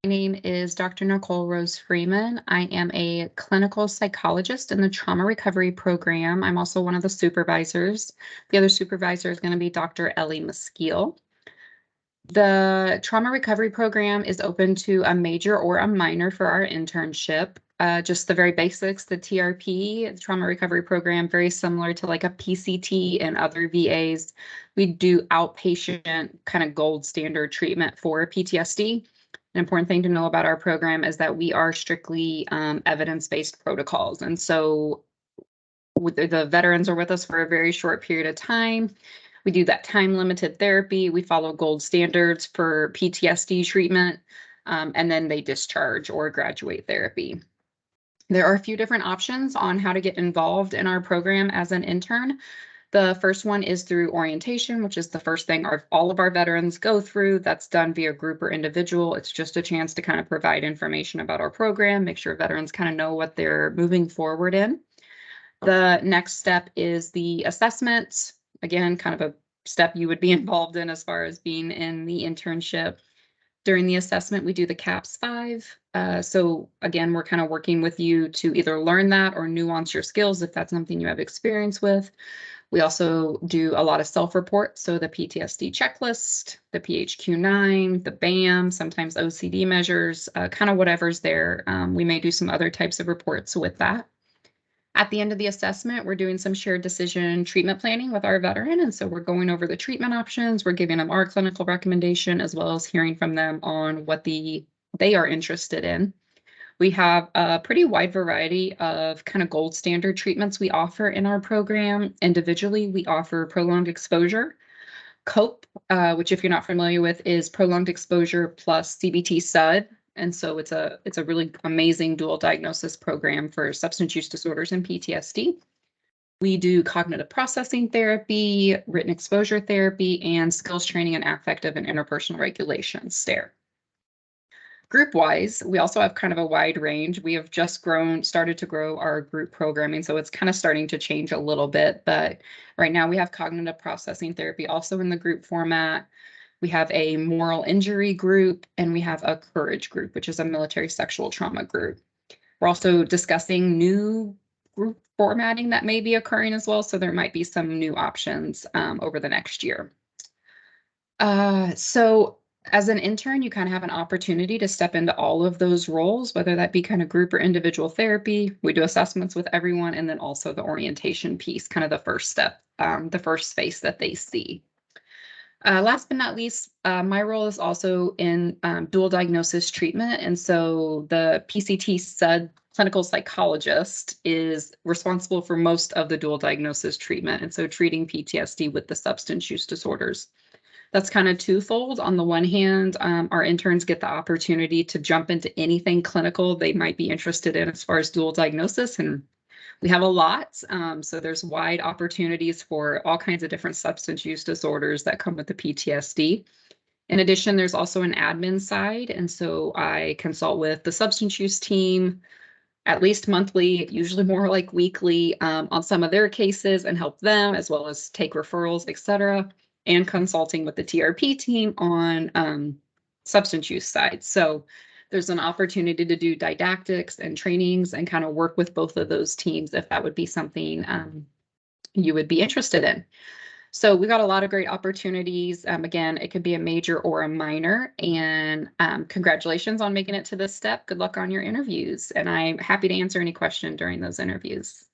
My name is Dr. Nicole Rose-Freeman. I am a clinical psychologist in the trauma recovery program. I'm also one of the supervisors. The other supervisor is going to be Dr. Ellie Mesquil. The trauma recovery program is open to a major or a minor for our internship. Just the very basics, the TRP, the trauma recovery program, very similar to like a PCT and other VAs. We do outpatient kind of gold standard treatment for PTSD. An important thing to know about our program is that we are strictly evidence-based protocols. And so the veterans are with us for a very short period of time. We do that time-limited therapy. We follow gold standards for PTSD treatment, and then they discharge or graduate therapy. There are a few different options on how to get involved in our program as an intern. The first one is through orientation, which is the first thing all of our veterans go through. That's done via group or individual. It's just a chance to kind of provide information about our program, make sure veterans kind of know what they're moving forward in. The next step is the assessment. Again, kind of a step you would be involved in as far as being in the internship. During the assessment, we do the CAPS 5. So again, we're kind of working with you to either learn that or nuance your skills if that's something you have experience with. We also do a lot of self-report, so the PTSD checklist, the PHQ-9, the BAM, sometimes OCD measures, kind of whatever's there. We may do some other types of reports with that. At the end of the assessment, we're doing some shared decision treatment planning with our veteran. And so we're going over the treatment options. We're giving them our clinical recommendation, as well as hearing from them on what they are interested in. We have a pretty wide variety of kind of gold standard treatments we offer in our program. Individually, we offer prolonged exposure. COPE, which if you're not familiar with, is prolonged exposure plus CBT SUD. And so it's a really amazing dual diagnosis program for substance use disorders and PTSD. We do cognitive processing therapy, written exposure therapy, and skills training and affective and interpersonal regulation, STAIR. Group-wise, we also have kind of a wide range. We have just started to grow our group programming, so it's kind of starting to change a little bit. But right now we have cognitive processing therapy also in the group format. We have a moral injury group, and we have a courage group, which is a military sexual trauma group. We're also discussing new group formatting that may be occurring as well, so there might be some new options over the next year. So as an intern, you kind of have an opportunity to step into all of those roles, whether that be kind of group or individual therapy. We do assessments with everyone, and then also the orientation piece, kind of the first step, the first face that they see. Last but not least, my role is also in dual diagnosis treatment. And so the PCT SUD clinical psychologist is responsible for most of the dual diagnosis treatment. And so treating PTSD with the substance use disorders. That's kind of twofold. On the one hand, our interns get the opportunity to jump into anything clinical they might be interested in as far as dual diagnosis, and we have a lot. So there's wide opportunities for all kinds of different substance use disorders that come with the PTSD. In addition, there's also an admin side, and so I consult with the substance use team at least monthly, usually more like weekly, on some of their cases and help them, as well as take referrals, et cetera, and consulting with the TRP team on substance use side. So there's an opportunity to do didactics and trainings and kind of work with both of those teams if that would be something you would be interested in. So we got a lot of great opportunities. Again, it could be a major or a minor, and congratulations on making it to this step. Good luck on your interviews, and I'm happy to answer any question during those interviews.